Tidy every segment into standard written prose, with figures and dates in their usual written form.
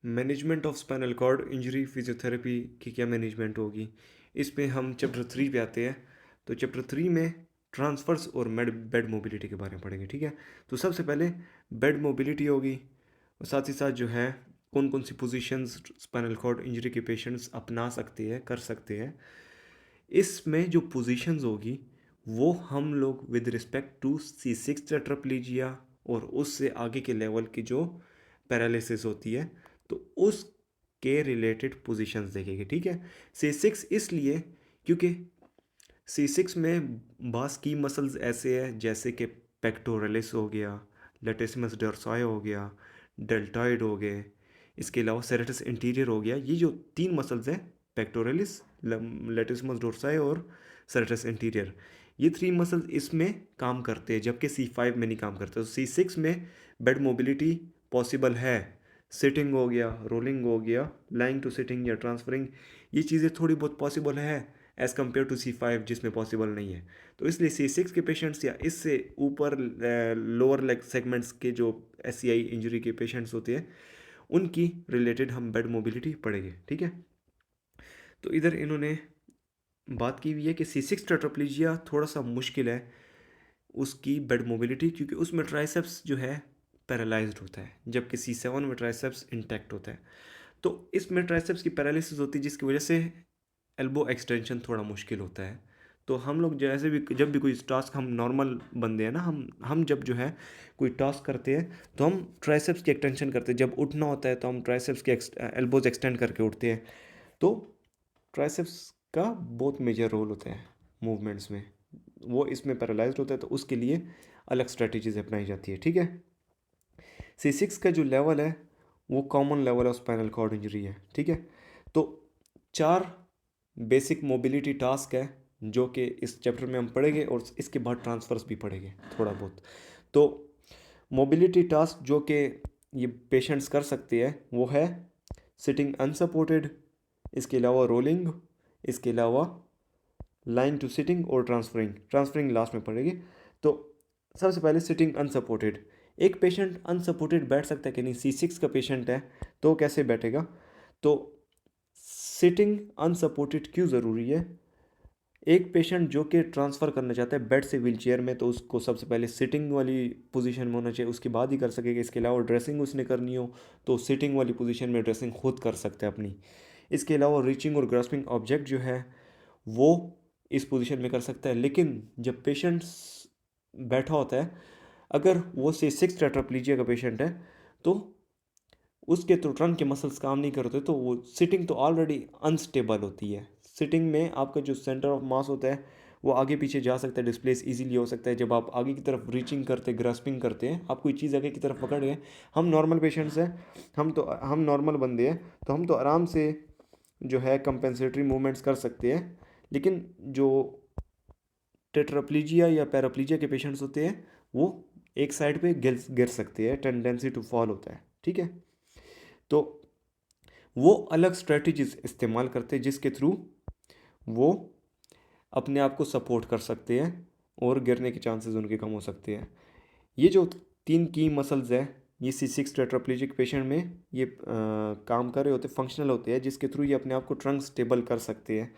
Management of spinal cord injury physiotherapy की क्या management होगी। इसमें हम चैप्टर 3 पे आते हैं। तो चैप्टर 3 में ट्रांसफ़र्स और बेड मोबिलिटी के बारे में पढ़ेंगे। ठीक है, तो सबसे पहले बेड मोबिलिटी होगी और साथ ही साथ जो है कौन कौन सी पोजीशंस स्पाइनल कॉर्ड इंजरी के पेशेंट्स अपना सकते हैं, कर सकते हैं। इसमें जो पोजीशंस होगी वो हम लोग with respect to C6 tetraplegia और उससे आगे के लेवल की जो पैरालिसिस होती है तो उसके रिलेटेड पोजीशंस देखेंगे। ठीक है, C6 इसलिए क्योंकि C6 में बास की मसल्स ऐसे हैं जैसे कि पेक्टोरलिस हो गया, लेटिसिमस डोर्साई हो गया, डेल्टॉइड हो गए, इसके अलावा सेरेटस इंटीरियर हो गया। ये जो तीन मसल्स हैं पेक्टोरलिस, लेटिसिमस डोर्साई और सेरेटस इंटीरियर, ये थ्री मसल्स इसमें काम करते हैं जबकि C5 में नहीं काम करते। तो C6 में बेड मोबिलिटी पॉसिबल है। सिटिंग हो गया, रोलिंग हो गया, लाइंग टू सिटिंग या ट्रांसफरिंग, ये चीज़ें थोड़ी बहुत पॉसिबल है एज़ कम्पेयर टू C5 जिसमें पॉसिबल नहीं है। तो इसलिए C6 के पेशेंट्स या इससे ऊपर लोअर लेग सेगमेंट्स के जो SCI इंजरी के पेशेंट्स होते हैं उनकी रिलेटेड हम बेड मोबिलिटी पढ़ेंगे। ठीक है, तो इधर इन्होंने बात की हुई है कि C6 टेट्राप्लेजिया थोड़ा सा मुश्किल है उसकी बेड मोबिलिटी क्योंकि उसमें ट्राइसेप्स जो है पैरालाइज्ड होता है जबकि C7 में ट्राइसेप्स इंटैक्ट होता है। तो इसमें ट्राइसेप्स की पैरालिसिस होती है जिसकी वजह से एल्बो एक्सटेंशन थोड़ा मुश्किल होता है। तो हम लोग जैसे भी जब भी कोई टास्क, हम नॉर्मल बंदे हैं ना, हम जब जो है कोई टास्क करते हैं तो हम ट्राइसेप्स की एक्सटेंशन करते हैं। जब उठना होता है तो हम ट्राइसेप्स के एल्बोज एक्सटेंड करके उठते हैं। तो ट्राइसेप्स का बहुत मेजर रोल होता है मूवमेंट्स में, वो इसमें पैरालाइज्ड होता है तो उसके लिए अलग स्ट्रेटजीज अपनाई जाती है। ठीक है, C6 का जो लेवल है वो common level of spinal cord injury है। ठीक है, तो चार बेसिक मोबिलिटी टास्क है जो कि इस चैप्टर में हम पढ़ेंगे और इसके बाद ट्रांसफर्स भी पढ़ेंगे थोड़ा बहुत। तो मोबिलिटी टास्क जो कि ये पेशेंट्स कर सकते हैं वो है सिटिंग अनसपोर्टेड, इसके अलावा रोलिंग, इसके अलावा लाइन टू सिटिंग और ट्रांसफरिंग लास्ट में पड़ेगी। तो सबसे पहले सिटिंग अनसपोर्टेड, एक पेशेंट अनसपोर्टेड बैठ सकता है कि नहीं। C6 का पेशेंट है तो कैसे बैठेगा। तो सिटिंग अनसपोर्टेड क्यों ज़रूरी है। एक पेशेंट जो कि ट्रांसफ़र करना चाहता है बेड से व्हीलचेयर में तो उसको सबसे पहले सिटिंग वाली पोजीशन में होना चाहिए, उसके बाद ही कर सकेगा। इसके अलावा ड्रेसिंग उसने करनी हो तो सिटिंग वाली पोजीशन में ड्रेसिंग खुद कर सकता है अपनी। इसके अलावा रीचिंग और ग्रास्पिंग ऑब्जेक्ट जो है वो इस पोजीशन में कर सकता है। लेकिन जब पेशेंट बैठा होता है, अगर वो C6 टेट्राप्लेजिया का पेशेंट है तो उसके तो ट्रंक के मसल्स काम नहीं करते तो वो सिटिंग तो ऑलरेडी अनस्टेबल होती है। सिटिंग में आपका जो सेंटर ऑफ मास होता है वो आगे पीछे जा सकता है, डिस्प्लेस इजीली हो सकता है। जब आप आगे की तरफ रीचिंग करते, ग्रास्पिंग करते हैं, आप कोई चीज़ आगे की तरफ पकड़ गए, हम नॉर्मल पेशेंट्स हैं, हम नॉर्मल बंदे हैं तो हम तो आराम से जो है कंपेंसेटरी मूवमेंट्स कर सकते हैं। लेकिन जो टेट्राप्लेजिया या पैराप्लेजिया के पेशेंट्स होते हैं वो एक साइड पे गिर गिर सकते हैं, टेंडेंसी टू फॉल होता है। ठीक है, तो वो अलग स्ट्रेटजीज इस्तेमाल करते हैं जिसके थ्रू वो अपने आप को सपोर्ट कर सकते हैं और गिरने के चांसेस उनके कम हो सकते हैं। ये जो तीन की मसल्स है ये C6 टेट्राप्लेजिक पेशेंट में ये काम कर रहे होते, फंक्शनल होते हैं जिसके थ्रू ये अपने आप को ट्रंक स्टेबल कर सकते हैं।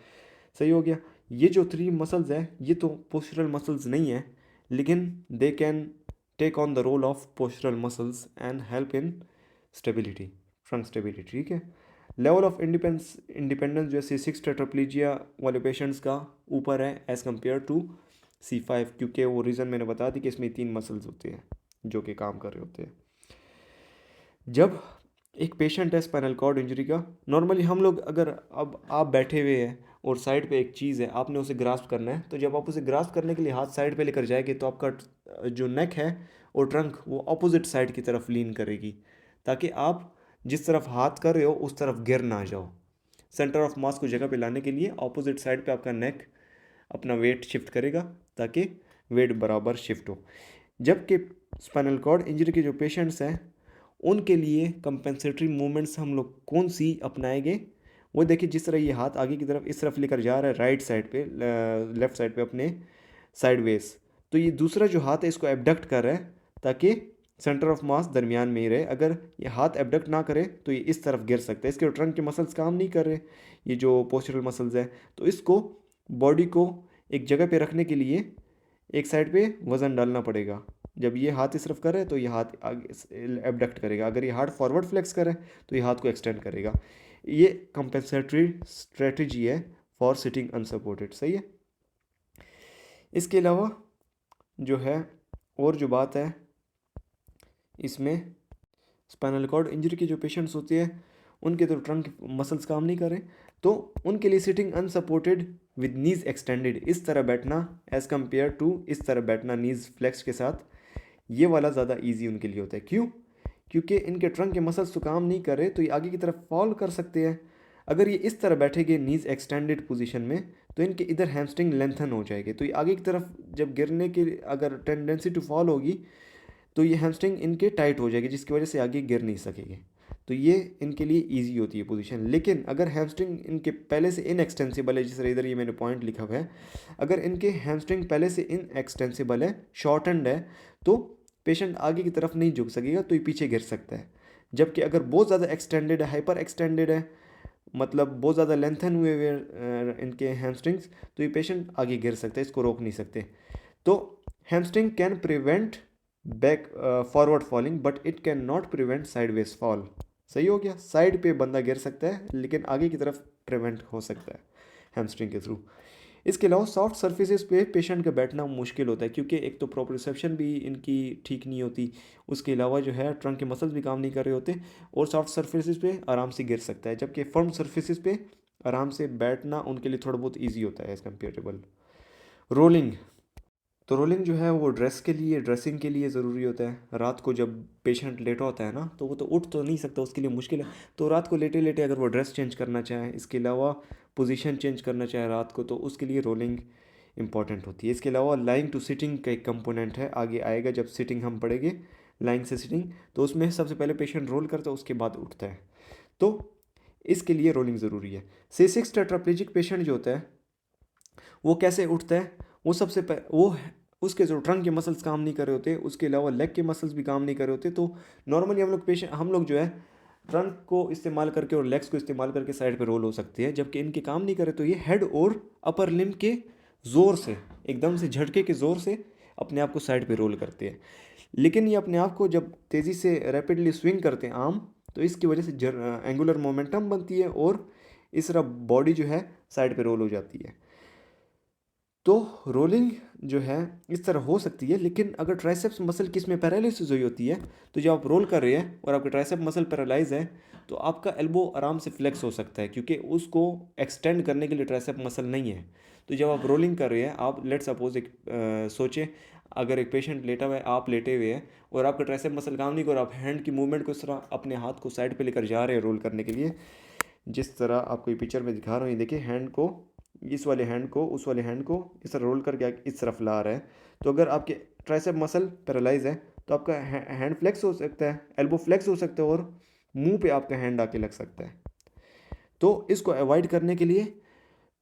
सही हो गया। ये जो थ्री मसल्स है ये तो पोस्चरल मसल्स नहीं है लेकिन they can take on the role of postural muscles and help in stability, trunk stability. ठीक है, लेवल ऑफ इंडिपेंडेंस जो है C6 टेट्राप्लेजिया वाले पेशेंट्स का ऊपर है एज़ कम्पेयर टू C5 क्योंकि वो रीज़न मैंने बता दी कि इसमें तीन मसल्स होते हैं जो कि काम कर रहे होते हैं। जब एक पेशेंट है स्पाइनल कॉर्ड इंजरी का, नॉर्मली हम लोग अगर अब आप बैठे हुए हैं और साइड पे एक चीज़ है आपने उसे ग्रास्प करना है तो जब आप उसे ग्रास्प करने के लिए हाथ साइड पे लेकर जाएंगे तो आपका जो नेक है और ट्रंक वो अपोजिट साइड की तरफ लीन करेगी ताकि आप जिस तरफ हाथ कर रहे हो उस तरफ गिर ना जाओ। सेंटर ऑफ मास को जगह पे लाने के लिए अपोजिट साइड पे आपका नेक अपना वेट शिफ्ट करेगा ताकि वेट बराबर शिफ्ट हो। जबकि स्पाइनल कॉर्ड इंजरी के जो पेशेंट्स हैं उनके लिए कंपेंसेटरी मूवमेंट्स हम लोग कौन सी अपनाएंगे वो देखिए। जिस तरह ये हाथ आगे की तरफ इस तरफ लेकर जा रहा है राइट साइड पे, लेफ्ट साइड पे अपने साइड वेज, तो ये दूसरा जो हाथ है इसको एबडक्ट कर रहा है ताकि सेंटर ऑफ मास दरमियान में ही रहे। अगर ये हाथ एबडक्ट ना करे तो ये इस तरफ गिर सकता है। इसके ट्रंक के मसल्स काम नहीं कर रहे, ये जो पोस्चरल मसल्स है, तो इसको बॉडी को एक जगह पे रखने के लिए एक साइड पे वज़न डालना पड़ेगा। जब ये हाथ इस तरफ करे तो ये हाथ आगे एबडक्ट करेगा, अगर ये हाथ फॉरवर्ड फ्लेक्स करे तो ये हाथ को एक्सटेंड करेगा। ये कंपेंसेटरी स्ट्रेटजी है फॉर सिटिंग अनसपोर्टेड। सही है। इसके अलावा जो है और जो बात है इसमें, स्पाइनल कॉर्ड इंजरी के जो पेशेंट्स होते हैं उनके तो ट्रंक मसल्स काम नहीं कर रहे, तो उनके लिए sitting unsupported with knees extended, इस तरह बैठना एज़ कम्पेयर टू इस तरह बैठना नीज फ्लेक्स के साथ, ये वाला ज़्यादा ईजी उनके लिए होता है। क्यों? क्योंकि इनके ट्रंक के मसल्स तो काम नहीं कर रहे, तो ये आगे की तरफ फॉल कर सकते हैं। अगर ये इस तरह बैठेंगे नीज एक्सटेंडेड पोजीशन में तो इनके इधर हैमस्ट्रिंग लेंथन हो जाएगी, तो ये आगे की तरफ जब गिरने की अगर टेंडेंसी टू फॉल होगी तो ये हैमस्ट्रिंग इनके टाइट हो जाएगी, जिसकी वजह से आगे गिर नहीं सकेंगे। तो ये इनके लिए इजी होती है पोजीशन। लेकिन अगर हैमस्ट्रिंग इनके पहले से इनएक्सटेंसिबल है, जिस तरह इधर ये मैंने पॉइंट लिखा हुआ है, अगर इनके हैमस्ट्रिंग पहले से इनएक्सटेंसिबल है, शॉर्टनड है, तो पेशेंट आगे की तरफ नहीं झुक सकेगा, तो ये पीछे गिर सकता है। जबकि अगर बहुत ज़्यादा एक्सटेंडेड है, हाइपर एक्सटेंडेड है, मतलब बहुत ज़्यादा लेंथन हुए हुए इनके हैमस्ट्रिंग्स, तो ये पेशेंट आगे गिर सकता है, इसको रोक नहीं सकते। तो hamstring can prevent back forward falling but it can not prevent sideways fall. सही हो गया। साइड पे बंदा गिर सकता है लेकिन आगे की तरफ प्रिवेंट हो सकता है हैमस्ट्रिंग के थ्रू। इसके अलावा सॉफ्ट सर्फेसिस पे पेशेंट का बैठना मुश्किल होता है, क्योंकि एक तो प्रोप्रिसेप्शन भी इनकी ठीक नहीं होती, उसके अलावा जो है ट्रंक के मसल्स भी काम नहीं कर रहे होते, और सॉफ्ट सर्फेसिस पे आराम से गिर सकता है, जबकि फर्म सर्फेसिस पे आराम से बैठना उनके लिए थोड़ा बहुत ईजी होता है एज़ कम्पेरेबल। रोलिंग, तो रोलिंग जो है वो ड्रेसिंग के लिए ज़रूरी होता है। रात को जब पेशेंट लेटा होता है ना, तो वो तो उठ तो नहीं सकता, उसके लिए मुश्किल है, तो रात को लेटे लेटे अगर वो ड्रेस चेंज करना चाहे, इसके अलावा पोजीशन चेंज करना चाहे रात को, तो उसके लिए रोलिंग इंपॉर्टेंट होती है। इसके अलावा लाइंग टू सिटिंग का एक कंपोनेंट है, आगे आएगा जब सिटिंग हम पढ़ेंगे, लाइंग से सिटिंग, तो उसमें सबसे पहले पेशेंट रोल करता है, उसके बाद उठता है, तो इसके लिए रोलिंग ज़रूरी है। C6 टेट्राप्लेजिक पेशेंट जो होता है वो कैसे उठता है? वो सबसे वो उसके जो ट्रंक के मसल्स काम नहीं कर रहे होते, उसके अलावा लेग के मसल्स भी काम नहीं कर रहे होते, तो नॉर्मली हम लोग जो है ट्रंक को इस्तेमाल करके और लेग्स को इस्तेमाल करके साइड पे रोल हो सकते हैं, जबकि इनके काम नहीं करे तो ये हेड और अपर लिम्ब के ज़ोर से, एकदम से झटके के ज़ोर से अपने आप को साइड पे रोल करते हैं। लेकिन ये अपने आप को जब तेज़ी से रैपिडली स्विंग करते हैं आर्म, तो इसकी वजह से एंगुलर मोमेंटम बनती है और इस तरह बॉडी जो है साइड पे रोल हो जाती है। तो रोलिंग जो है इस तरह हो सकती है, लेकिन अगर ट्राइसेप्स मसल किस में पैरालिसिस हुई होती है, तो जब आप रोल कर रहे हैं और आपका ट्राइसेप मसल पैरालाइज है, तो आपका एल्बो आराम से फ्लेक्स हो सकता है, क्योंकि उसको एक्सटेंड करने के लिए ट्राइसेप मसल नहीं है। तो जब आप रोलिंग कर रहे हैं, आप लेट सपोज एक सोचें, अगर एक पेशेंट लेटा हुआ है, आप लेटे हुए हैं और आपका ट्राइसेप मसल काम नहीं कर, आप हैंड की मूवमेंट को इस तरह अपने हाथ को साइड पे लेकर जा रहे हैं रोल करने के लिए, जिस तरह आपको ये पिक्चर में दिखा रहा हूँ, ये देखिए हैंड को, इस वाले हैंड को उस वाले हैंड को इस तरह रोल करके इस तरफ ला रहा है। तो अगर आपके ट्राइसेप मसल पैरालाइज है तो आपका हैंड फ्लेक्स हो सकता है, एल्बो फ्लेक्स हो सकता है और मुंह पे आपका हैंड आके लग सकता है। तो इसको अवॉइड करने के लिए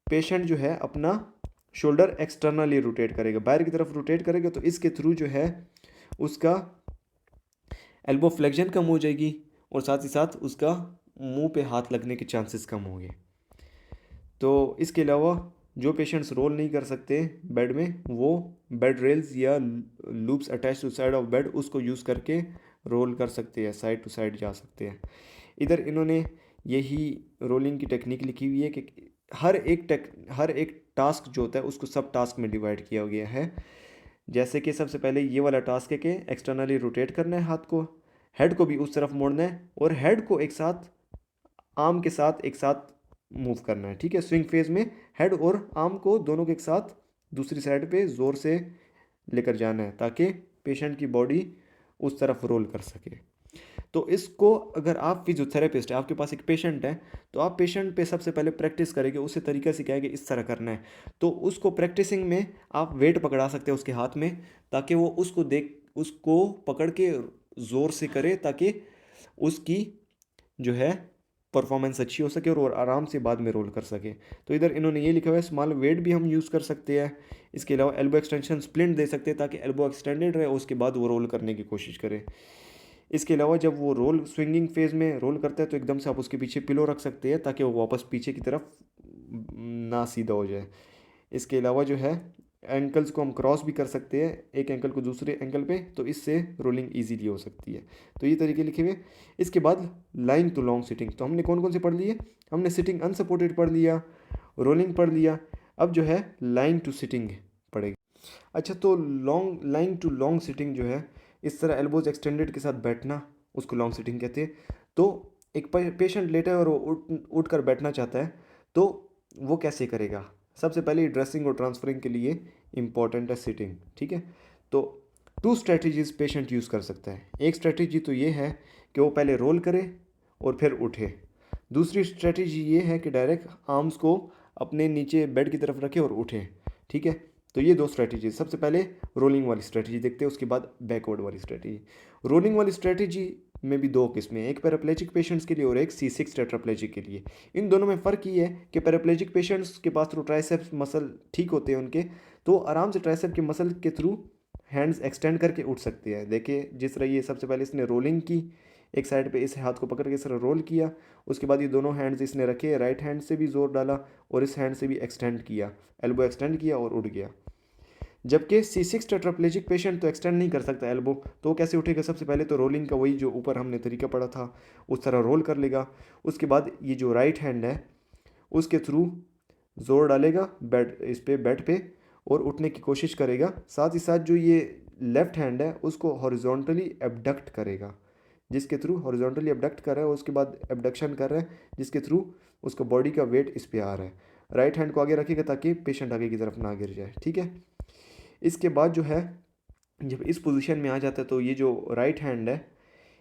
पेशेंट जो है अपना शोल्डर एक्सटर्नली रोटेट करेगा, बाहर की तरफ रोटेट करेगा, तो इसके थ्रू जो है उसका एल्बो फ्लेक्शन कम हो जाएगी और साथ ही साथ उसका मुंह पे हाथ लगने के चांसेस कम होंगे। तो इसके अलावा जो पेशेंट्स रोल नहीं कर सकते बेड में, वो बेड रेल्स या loops attach to side of bed उसको यूज़ करके रोल कर सकते हैं, साइड टू साइड जा सकते हैं। इधर इन्होंने यही रोलिंग की टेक्निक लिखी हुई है कि हर एक टास्क जो होता है उसको सब टास्क में डिवाइड किया गया है। जैसे कि सबसे पहले ये वाला टास्क है कि एक्सटर्नली रोटेट करना है हाथ को, हेड को भी उस तरफ मोड़ना है और हेड को एक साथ आर्म के साथ एक साथ मूव करना है। ठीक है, स्विंग फेज में हेड और आर्म को दोनों के एक साथ दूसरी साइड पे ज़ोर से लेकर जाना है, ताकि पेशेंट की बॉडी उस तरफ रोल कर सके। तो इसको अगर आप फिजियोथेरेपिस्ट है, आपके पास एक पेशेंट है, तो आप पेशेंट पे सबसे पहले प्रैक्टिस करेंगे, उसे तरीका सिखाएंगे इस तरह करना है। तो उसको प्रैक्टिसिंग में आप वेट पकड़ा सकते हैं उसके हाथ में, ताकि वो उसको पकड़ के ज़ोर से करे, ताकि उसकी जो है परफॉर्मेंस अच्छी हो सके और आराम से बाद में रोल कर सके। तो इधर इन्होंने ये लिखा हुआ है स्मॉल वेट भी हम यूज़ कर सकते हैं। इसके अलावा एल्बो एक्सटेंशन स्प्लिंट दे सकते हैं ताकि एल्बो एक्सटेंडेड रहे और उसके बाद वो रोल करने की कोशिश करे। इसके अलावा जब वो रोल स्विंगिंग फेज़ में रोल करता है तो एकदम से आप उसके पीछे पिलो रख सकते हैं ताकि वो वापस पीछे की तरफ ना सीधा हो जाए। इसके अलावा जो है एंकल्स को हम क्रॉस भी कर सकते हैं एक एंकल को दूसरे एंकल पे, तो इससे रोलिंग इजीली हो सकती है। तो ये तरीके लिखे हुए। इसके बाद लाइन टू लॉन्ग सिटिंग, तो हमने कौन कौन से पढ़ लिए? हमने सिटिंग अनसपोर्टेड पढ़ लिया, रोलिंग पढ़ लिया, अब जो है लाइन टू सिटिंग पढ़ेगी। अच्छा, तो long line to long sitting जो है इस तरह एल्बोज एक्सटेंडेड के साथ बैठना, उसको लॉन्ग सिटिंग कहते हैं। तो एक पेशेंट लेटा है और वो उठ कर बैठना चाहता है, तो वो कैसे करेगा? सबसे पहले ड्रेसिंग और ट्रांसफरिंग के लिए इंपॉर्टेंट है सिटिंग, ठीक है। तो टू स्ट्रेटजीज पेशेंट यूज़ कर सकता है। एक स्ट्रेटजी तो ये है कि वो पहले रोल करे और फिर उठे। दूसरी स्ट्रेटजी ये है कि डायरेक्ट आर्म्स को अपने नीचे बेड की तरफ रखे और उठे, ठीक है। तो ये दो स्ट्रेटजी, सबसे पहले रोलिंग वाली स्ट्रेटजी देखते हैं, उसके बाद बैकवर्ड वाली स्ट्रेटजी। रोलिंग वाली स्ट्रेटजी में भी दो किस्में हैं, एक पैराप्लेजिक पेशेंट्स के लिए और एक C6 टेट्राप्लेजिक के लिए। इन दोनों में फ़र्क ये है कि पैराप्लेजिक पेशेंट्स के पास तो ट्राइसेप्स मसल ठीक होते हैं उनके, तो आराम से ट्राइसेप के मसल के थ्रू हैंड्स एक्सटेंड करके उठ सकते हैं। देखिए जिस तरह ये सबसे पहले इसने रोलिंग की, एक साइड पे इस हाथ को पकड़ के इस तरह रोल किया, उसके बाद ये दोनों हैंड्स इसने रखे, राइट हैंड से भी जोर डाला और इस हैंड से भी एक्सटेंड किया, एल्बो एक्सटेंड किया और उठ गया। जबकि C6 टेट्राप्लेजिक पेशेंट तो एक्सटेंड नहीं कर सकता एल्बो, तो वो कैसे उठेगा? सबसे पहले तो रोलिंग का वही जो ऊपर हमने तरीका पढ़ा था उस तरह रोल कर लेगा। उसके बाद ये जो राइट हैंड है उसके थ्रू जोर डालेगा बेड इस पे बेड पे और उठने की कोशिश करेगा। साथ ही साथ जो ये लेफ्ट हैंड है उसको हॉरिजॉन्टली एबडक्ट करेगा, जिसके थ्रू हॉरिजॉन्टली एबडक्ट कर रहा है, उसके बाद एबडक्शन कर रहा है जिसके थ्रू उसका बॉडी का वेट इस पे आ रहा है। राइट हैंड को आगे रखेगा ताकि पेशेंट आगे की तरफ ना गिर जाए, ठीक है। इसके बाद जो है जब इस पोजीशन में आ जाता है तो ये जो राइट हैंड है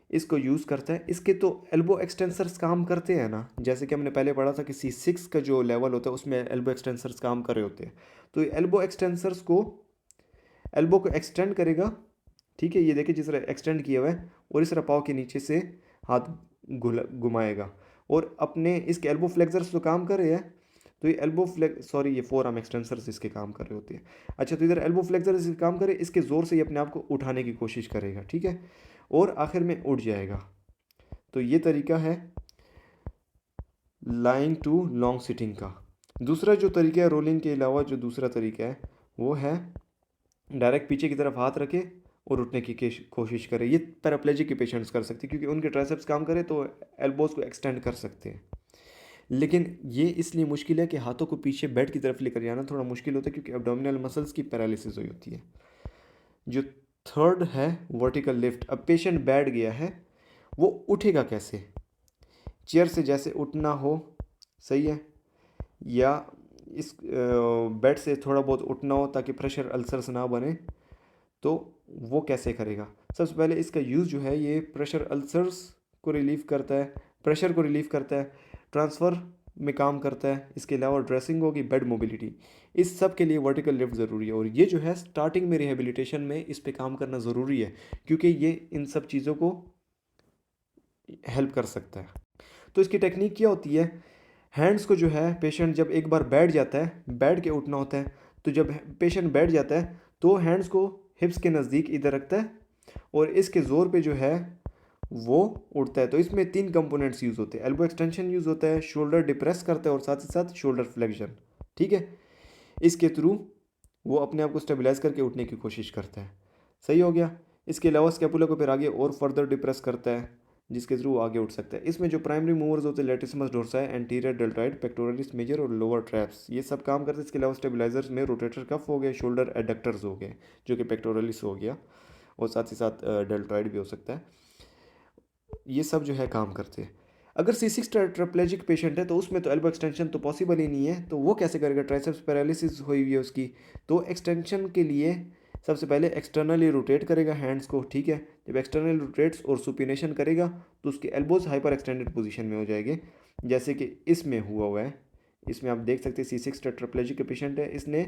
इसको यूज़ करता है। इसके तो एल्बो एक्सटेंसर्स काम करते हैं ना, जैसे कि हमने पहले पढ़ा था कि C6 का जो लेवल होता है उसमें एल्बो एक्सटेंसर्स काम कर रहे होते हैं। तो एल्बो एक्सटेंसर्स को एल्बो को एक्सटेंड करेगा, ठीक है। ये देखिए जिस तरह एक्सटेंड किया हुआ है और इस तरह पाँव के नीचे से हाथ घुमाएगा और अपने इसके एल्बो फ्लेक्सर्स तो काम कर रहे हैं, तो ये एल्बो ये फोर आर्म एक्सटेंसर्स इसके काम कर रहे होते हैं। अच्छा, तो इधर एल्बो फ्लेक्सर्स इसके काम करे, इसके ज़ोर से ये अपने आप को उठाने की कोशिश करेगा, ठीक है, और आखिर में उठ जाएगा। तो ये तरीका है लाइन टू लॉन्ग सिटिंग का। दूसरा जो तरीका है रोलिंग के अलावा जो दूसरा तरीका है वो है डायरेक्ट पीछे की तरफ हाथ रखे और उठने की कोशिश करें। ये पैराप्लेजिक के पेशेंट्स कर सकते हैं क्योंकि उनके ट्राइसेप्स काम करे तो एल्बोज को एक्सटेंड कर सकते हैं। लेकिन ये इसलिए मुश्किल है कि हाथों को पीछे बेड की तरफ लेकर जाना थोड़ा मुश्किल होता है क्योंकि एब्डोमिनल मसल्स की पैरालिसिस हुई होती है। जो थर्ड है वर्टिकल लिफ्ट। अब पेशेंट बैठ गया है, वो उठेगा कैसे? चेयर से जैसे उठना हो, सही है, या इस बेड से थोड़ा बहुत उठना हो ताकि प्रेशर अल्सर्स ना बने, तो वो कैसे करेगा? सबसे पहले इसका यूज़ जो है ये प्रेशर अल्सर्स को रिलीव करता है, प्रेशर को रिलीव करता है, ट्रांसफ़र में काम करता है। इसके अलावा ड्रेसिंग होगी, बेड मोबिलिटी, इस सब के लिए वर्टिकल लिफ्ट ज़रूरी है। और ये जो है स्टार्टिंग में रिहेबिलिटेशन में इस पे काम करना ज़रूरी है क्योंकि ये इन सब चीज़ों को हेल्प कर सकता है। तो इसकी टेक्निक क्या होती है? हैंड्स को जो है पेशेंट जब एक बार बैठ जाता है, बैठ के उठना होता है, तो जब पेशेंट बैठ जाता है तो हैंड्स को हिप्स के नज़दीक इधर रखता है और इसके ज़ोर पे जो है वो उठता है। तो इसमें तीन कंपोनेंट्स यूज़ होते हैं, एल्बो एक्सटेंशन यूज़ होता है, शोल्डर डिप्रेस करता है और साथ ही साथ शोल्डर फ्लेक्शन, ठीक है। इसके थ्रू वो अपने आप को स्टेबलाइज करके उठने की कोशिश करता है, सही हो गया। इसके अलावा स्कैपुला को फिर आगे और फर्दर डिप्रेस करता है जिसके थ्रू आगे उठ सकता है। इसमें जो प्राइमरी मूवर्स होते हैं latissimus dorsi, anterior deltoid, pectoralis major और लोअर ट्रैप्स, ये सब काम करते हैं। इसके अलावा स्टेबलाइजर्स में रोटेटर कफ हो गए, शोल्डर एडक्टर्स हो गए जो कि पेक्टोरलिस हो गया और साथ ही साथ डेल्टॉइड भी हो सकता है। ये सब जो है काम करते हैं। अगर C6 टेट्राप्लेजिक पेशेंट है तो उसमें तो एल्बो एक्सटेंशन तो पॉसिबल ही नहीं है, तो वो कैसे करेगा? ट्राइसेप्स पैरालिसिस हुई हुई है उसकी, तो एक्सटेंशन के लिए सबसे पहले एक्सटर्नली रोटेट करेगा हैंड्स को, ठीक है। जब एक्सटर्नल रोटेट्स और सुपिनेशन करेगा तो उसके एल्बोज हाइपर एक्सटेंडेड पोजीशन में हो जाएंगे, जैसे कि इसमें हुआ है। इसमें आप देख सकते हैं C6 टेट्राप्लेजिक के पेशेंट है, इसने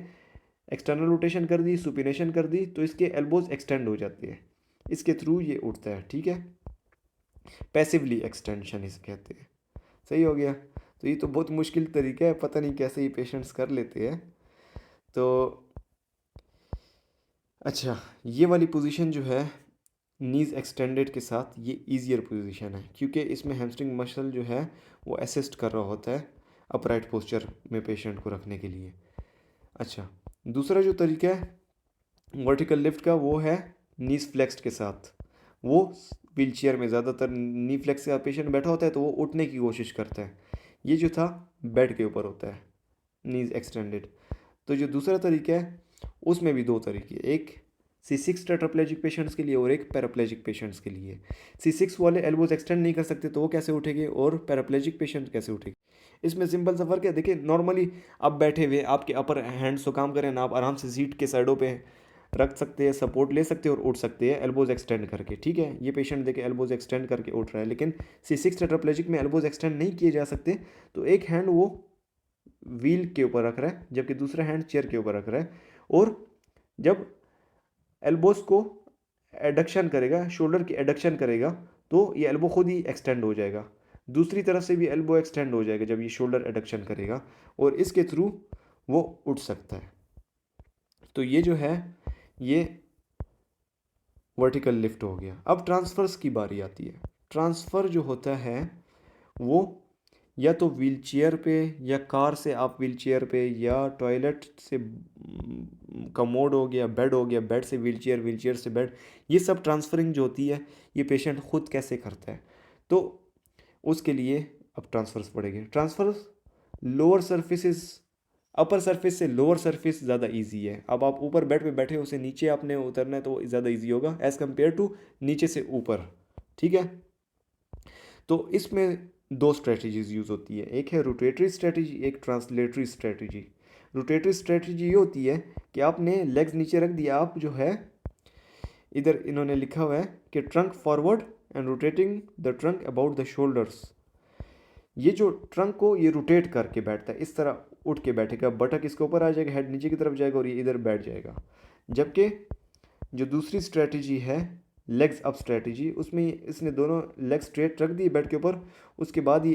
एक्सटर्नल रोटेशन कर दी, सुपिनेशन कर दी, तो इसके एल्बोज एक्सटेंड हो जाते हैं, इसके थ्रू ये उठता है, ठीक है। पैसिवली एक्सटेंशन इसे कहते हैं, सही हो गया। तो ये तो बहुत मुश्किल तरीका है, पता नहीं कैसे ये पेशेंट्स कर लेते हैं। तो अच्छा, ये वाली पोजीशन जो है नीज़ एक्सटेंडेड के साथ, ये ईजियर पोजीशन है क्योंकि इसमें हैमस्ट्रिंग मसल जो है वो असिस्ट कर रहा होता है अपराइट पोस्चर में पेशेंट को रखने के लिए। अच्छा, दूसरा जो तरीका है वर्टिकल लिफ्ट का, वो है नीज फ्लेक्स्ड के साथ। वो व्हील चेयर में ज़्यादातर नी फ्लेक्स का पेशेंट बैठा होता है तो वो उठने की कोशिश करता है। ये जो था बेड के ऊपर होता है, नीज एक्सटेंडेड। तो जो दूसरा तरीका है उसमें भी दो तरीके, एक C6 टेट्राप्लेजिक पेशेंट्स के लिए और एक पैराप्लेजिक पेशेंट्स के लिए। C6 वाले एल्बोज एक्सटेंड नहीं कर सकते तो वो कैसे उठेंगे, और पैराप्लेजिक पेशेंट कैसे उठेंगे। इसमें सिंपल सा फर्क है। देखिए नॉर्मली आप बैठे हुए, आपके अपर हैंड्स तो काम करें ना, आप आराम से सीट के साइडों पे रख सकते हैं, सपोर्ट ले सकते हैं और उठ सकते हैं एल्बोज एक्सटेंड करके। ठीक है, ये पेशेंट देखे एल्बोज एक्सटेंड करके उठ रहा है, लेकिन C6 टेट्राप्लेजिक में एल्बोज एक्सटेंड नहीं किए जा सकते। तो एक हैंड वो व्हील के ऊपर रख रहा है जबकि दूसरा हैंड चेयर के ऊपर रख रहा है, और जब एल्बोस को एडक्शन करेगा, शोल्डर की एडक्शन करेगा, तो ये एल्बो खुद ही एक्सटेंड हो जाएगा। दूसरी तरफ से भी एल्बो एक्सटेंड हो जाएगा जब ये शोल्डर एडक्शन करेगा, और इसके थ्रू वो उठ सकता है। तो ये जो है ये वर्टिकल लिफ्ट हो गया। अब ट्रांसफर्स की बारी आती है। ट्रांसफ़र जो होता है वो या तो व्हील चेयर पे, या कार से आप व्हील चेयर पे, या टॉयलेट से कमोड हो गया, बेड हो गया, बेड से व्हील चेयर, व्हील चेयर से बेड, ये सब ट्रांसफरिंग जो होती है ये पेशेंट खुद कैसे करता है। तो उसके लिए अब ट्रांसफर्स पड़ेंगे। Transfers lower surfaces, upper surface से लोअर सरफेस ज़्यादा इजी है। अब आप ऊपर बेड पे बैठे हो, उसे नीचे आपने उतरना है तो ज़्यादा इजी होगा एज़ कम्पेयर टू नीचे से ऊपर। ठीक है, तो इसमें दो स्ट्रेटजीज यूज़ होती है, एक है रोटेटरी स्ट्रेटजी, एक ट्रांसलेटरी स्ट्रेटजी। रोटेटरी स्ट्रेटजी ये होती है कि आपने लेग्स नीचे रख दिया, आप जो है इधर इन्होंने लिखा हुआ है कि trunk forward and rotating the trunk about the shoulders. ये जो ट्रंक को ये रोटेट करके बैठता है, इस तरह उठ के बैठेगा, बटक इसके ऊपर आ जाएगा, हेड नीचे की तरफ जाएगा और ये इधर बैठ जाएगा। जबकि जो दूसरी स्ट्रेटजी है लेग्स अप स्ट्रेटजी, उसमें इसने दोनों लेग स्ट्रेट रख दिए बेड के ऊपर, उसके बाद ये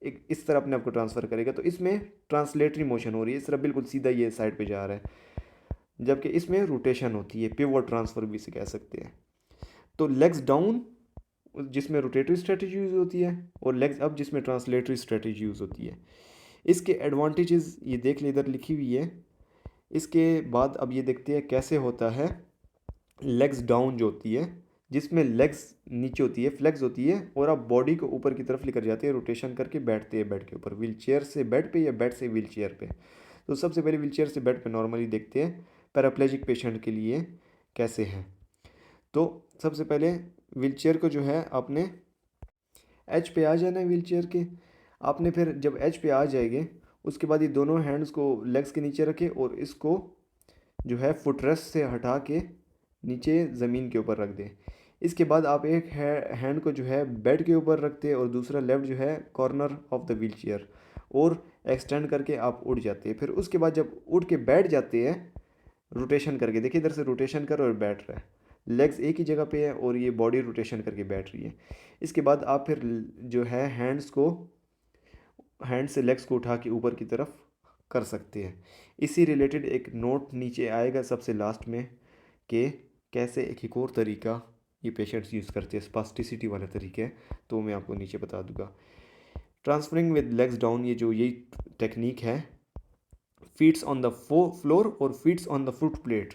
एक इस तरह अपने आप को ट्रांसफ़र करेगा। तो इसमें ट्रांसलेटरी मोशन हो रही है, इस तरह बिल्कुल सीधा ये साइड पे जा रहा है, जबकि इसमें रोटेशन होती है, पिवट ट्रांसफ़र भी इसे कह सकते हैं। तो लेग्स डाउन जिसमें रोटेटरी स्ट्रेटजी यूज़ होती है, और लेग्स अप जिसमें ट्रांसलेटरी स्ट्रेटजी यूज़ होती है। इसके एडवांटेजेस ये देख ले, इधर लिखी हुई है। इसके बाद अब ये देखते हैं कैसे होता है लेग्स डाउन जो होती है, जिसमें लेग्स नीचे होती है, फ्लेक्स होती है, और आप बॉडी को ऊपर की तरफ लेकर जाते हैं, रोटेशन करके बैठते हैं बेड के ऊपर, व्हील चेयर से बेड पे या बेड से व्हील चेयर पे। तो सबसे पहले व्हील चेयर से बेड पे नॉर्मली देखते हैं पैराप्लेजिक पेशेंट के लिए कैसे हैं। तो सबसे पहले व्हील चेयर को जो है आपने एच पे आ जाना है व्हील चेयर के। आपने फिर जब एच पे आ जाएंगे उसके बाद ये दोनों हैंड्स को लेग्स के नीचे रखें और इसको जो है फुटरेस्ट से हटा के नीचे ज़मीन के ऊपर रख दें। इसके बाद आप एक हैंड को जो है बेड के ऊपर रखते हैं और दूसरा लेफ्ट जो है corner of the wheel chair, और एक्सटेंड करके आप उठ जाते हैं। फिर उसके बाद जब उठ के बैठ जाते हैं रोटेशन करके, देखिए इधर से रोटेशन कर और बैठ रहा है, लेग्स एक ही जगह पे है और ये बॉडी रोटेशन करके बैठ रही है। इसके बाद आप फिर जो है हैंड से लेग्स को उठा के ऊपर की तरफ कर सकते हैं। इसी रिलेटेड एक नोट नीचे आएगा सबसे लास्ट में कि कैसे एक और तरीका ये पेशेंट्स यूज़ करते हैं, स्पास्टिसिटी वाला तरीका है, तो मैं आपको नीचे बता दूंगा। ट्रांसफरिंग विद लेग्स डाउन, ये जो यही टेक्निक है, फीट्स ऑन द फ्लोर और feets on the foot plate.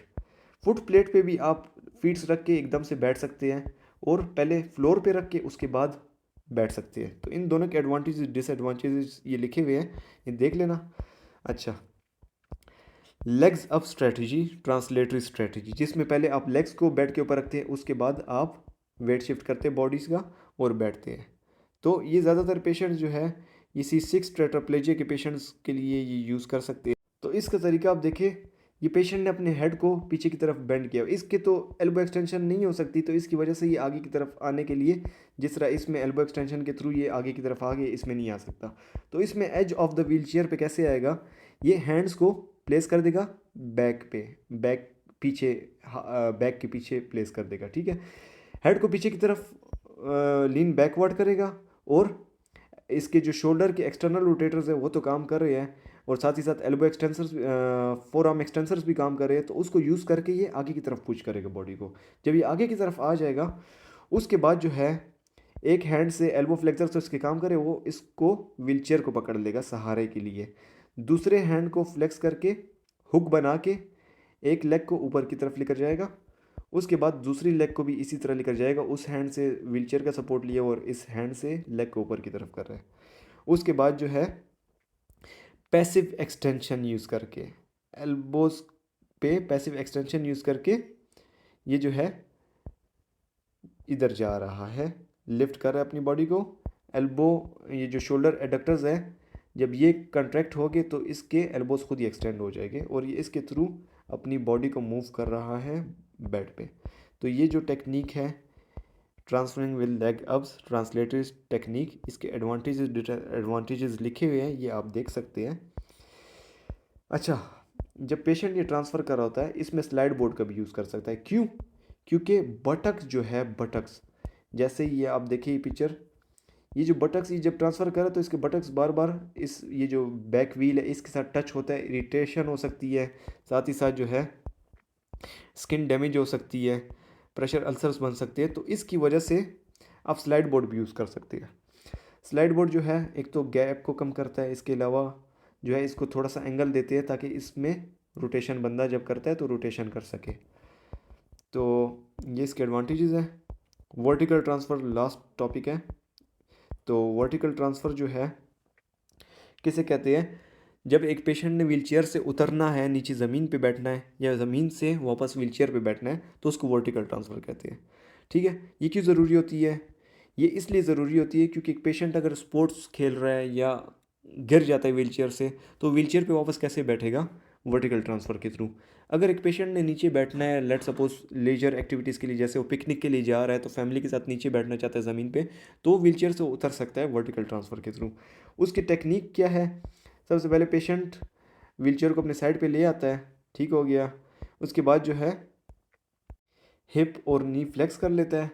Foot plate पे भी आप फीट्स रख के एकदम से बैठ सकते हैं, और पहले फ्लोर पे रख के उसके बाद बैठ सकते हैं। तो इन दोनों के एडवांटेजेस डिसएडवांटेजेस ये लिखे हुए हैं, ये देख लेना। अच्छा, legs up strategy, translatory strategy, जिसमें पहले आप लेग्स को बेड के ऊपर रखते हैं, उसके बाद आप वेट शिफ्ट करते हैं बॉडीज़ का और बैठते हैं। तो ये ज़्यादातर पेशेंट्स जो है ये C6 टेट्राप्लेजिया के पेशेंट्स के लिए ये यूज़ कर सकते हैं। तो इसका तरीका आप देखें, ये पेशेंट ने अपने हेड को पीछे की तरफ बेंड किया, इसके तो एल्बो एक्सटेंशन नहीं हो सकती, तो इसकी वजह से ये आगे की तरफ आने के लिए, जिस तरह इसमें एल्बो एक्सटेंशन के थ्रू ये आगे की तरफ आ गए, इसमें नहीं आ सकता। तो इसमें edge of the wheel chair पे कैसे आएगा, ये हैंड्स को प्लेस कर देगा बैक पे, बैक पीछे, बैक के पीछे प्लेस कर देगा। ठीक है, हेड को पीछे की तरफ लीन बैकवर्ड करेगा और इसके जो शोल्डर के एक्सटर्नल रोटेटर्स है वो तो काम कर रहे हैं, और साथ ही साथ elbow extensors, four arm extensors भी काम कर रहे हैं। तो उसको यूज़ करके ये आगे की तरफ पुश करेगा बॉडी को। जब ये आगे की तरफ आ जाएगा, उसके बाद जो है एक हैंड से एल्बो फ्लेक्सर से उसके काम करे, वो इसको व्हीलचेयर को पकड़ लेगा सहारे के लिए। दूसरे हैंड को फ्लेक्स करके हुक बना के एक लेग को ऊपर की तरफ लेकर जाएगा। उसके बाद दूसरी लेग को भी इसी तरह लेकर जाएगा, उस हैंड से व्हीलचेयर का सपोर्ट लिया और इस हैंड से लेग को ऊपर की तरफ कर रहा है। उसके बाद जो है पैसिव एक्सटेंशन यूज़ करके, एल्बोज पे पैसिव एक्सटेंशन यूज़ करके ये जो है इधर जा रहा है, लिफ्ट कर रहा है अपनी बॉडी को। एल्बो, ये जो शोल्डर एडक्टर्स है, जब ये कंट्रैक्ट होंगे तो इसके एल्बोज खुद ही एक्सटेंड हो जाएंगे और ये इसके थ्रू अपनी बॉडी को मूव कर रहा है बेड पे। तो ये जो टेक्निक है transferring with leg ups, translatory technique, इसके एडवांटेजेस लिखे हुए हैं, ये आप देख सकते हैं। अच्छा, जब पेशेंट ये ट्रांसफ़र कर रहा होता है, इसमें स्लाइड बोर्ड का भी यूज़ कर सकता है। क्यों? क्योंकि बटक्स जो है, बटक्स जैसे ये आप देखिए ये पिक्चर, ये जो बटक्स ये जब ट्रांसफ़र करा तो इसके बटक्स बार बार इस ये जो बैक व्हील है इसके साथ टच होता है, इरिटेशन हो सकती है, साथ ही साथ जो है स्किन डैमेज हो सकती है, प्रेशर अल्सर्स बन सकते हैं। तो इसकी वजह से आप स्लाइड बोर्ड भी यूज़ कर सकते हैं। स्लाइड बोर्ड जो है एक तो गैप को कम करता है, इसके अलावा जो है इसको थोड़ा सा एंगल देते हैं ताकि इसमें रोटेशन बंदा जब करता है तो रोटेशन कर सके। तो ये इसके एडवांटेजेस हैं। वर्टिकल ट्रांसफ़र लास्ट टॉपिक है। तो वर्टिकल ट्रांसफ़र जो है किसे कहते हैं? जब एक पेशेंट ने व्हीलचेयर से उतरना है, नीचे ज़मीन पे बैठना है या ज़मीन से वापस व्हीलचेयर पे बैठना है, तो उसको वर्टिकल ट्रांसफ़र कहते हैं। ठीक है, ये क्यों ज़रूरी होती है? ये इसलिए ज़रूरी होती है क्योंकि एक पेशेंट अगर स्पोर्ट्स खेल रहा है या गिर जाता है व्हीलचेयर से, तो व्हीलचेयर पे वापस कैसे बैठेगा? वर्टिकल ट्रांसफ़र के थ्रू। अगर एक पेशेंट ने नीचे बैठना है, लेट सपोज लेजर एक्टिविटीज़ के लिए, जैसे वो पिकनिक के लिए जा रहा है तो फैमिली के साथ नीचे बैठना चाहता है ज़मीन पे, तो व्हीलचेयर से उतर सकता है वर्टिकल ट्रांसफ़र के थ्रू। उसकी टेक्निक क्या है? सबसे पहले पेशेंट व्हीलचेयर को अपने साइड पे ले आता है, ठीक हो गया। उसके बाद जो है हिप और नी फ्लेक्स कर लेता है।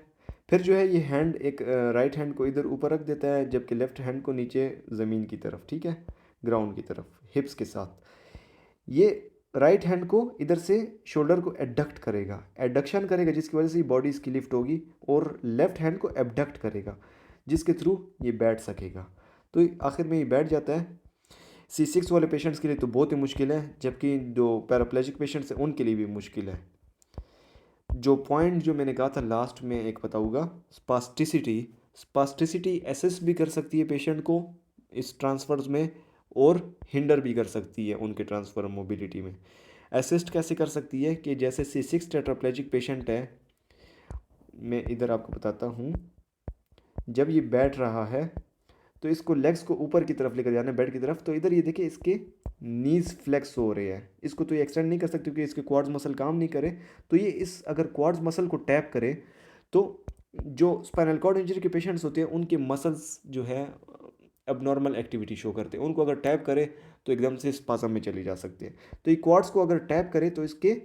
फिर जो है ये हैंड एक राइट हैंड को इधर ऊपर रख देता है, जबकि लेफ्ट हैंड को नीचे ज़मीन की तरफ, ठीक है, ग्राउंड की तरफ, हिप्स के साथ। ये राइट हैंड को इधर से शोल्डर को एडक्ट करेगा, एडक्शन करेगा, जिसकी वजह से बॉडी इसकी लिफ्ट होगी, और लेफ्ट हैंड को एबडक्ट करेगा, जिसके थ्रू ये बैठ सकेगा। तो आखिर में ये बैठ जाता है। C6 वाले पेशेंट्स के लिए तो बहुत ही मुश्किल है, जबकि जो पैराप्लेजिक पेशेंट्स हैं उनके लिए भी मुश्किल है। जो पॉइंट जो मैंने कहा था लास्ट में एक बताऊंगा, स्पास्टिसिटी। स्पास्टिसिटी असिस्ट भी कर सकती है पेशेंट को इस ट्रांसफर्स में, और हिंडर भी कर सकती है उनके ट्रांसफर मोबिलिटी में। असिस्ट कैसे कर सकती है कि जैसे C6 टेट्राप्लेजिक पेशेंट है, मैं इधर आपको बताता हूँ। जब ये बैठ रहा है तो इसको लेग्स को ऊपर की तरफ लेकर जाना है, बेड की तरफ। तो इधर ये देखिए इसके नीज फ्लेक्स हो रहे हैं, इसको तो ये एक्सटेंड नहीं कर सकते क्योंकि इसके क्वाड्स मसल काम नहीं करे। तो ये इस अगर क्वाड्स मसल को टैप करे तो जो स्पाइनल कॉर्ड इंजरी के पेशेंट्स होते हैं उनके मसल्स जो है अबनॉर्मल एक्टिविटी शो करते हैं, उनको अगर टैप करे तो एकदम से स्पाज्म में चले जा सकते हैं। तो ये क्वाड्स को अगर टैप करे तो इसके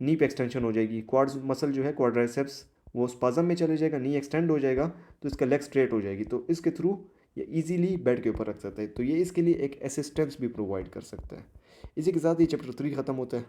नी पे एक्सटेंशन हो जाएगी, क्वाड्स मसल जो है क्वाड्राइसेप्स वो स्पाज्म में चले जाएगा, नी एक्सटेंड हो जाएगा, तो इसका लेग स्ट्रेट हो जाएगी। तो इसके थ्रू ये इजीली बेड के ऊपर रख सकता है। तो ये इसके लिए एक असिस्टेंस भी प्रोवाइड कर सकता है। इसी के साथ ये चैप्टर 3 ख़त्म होता है।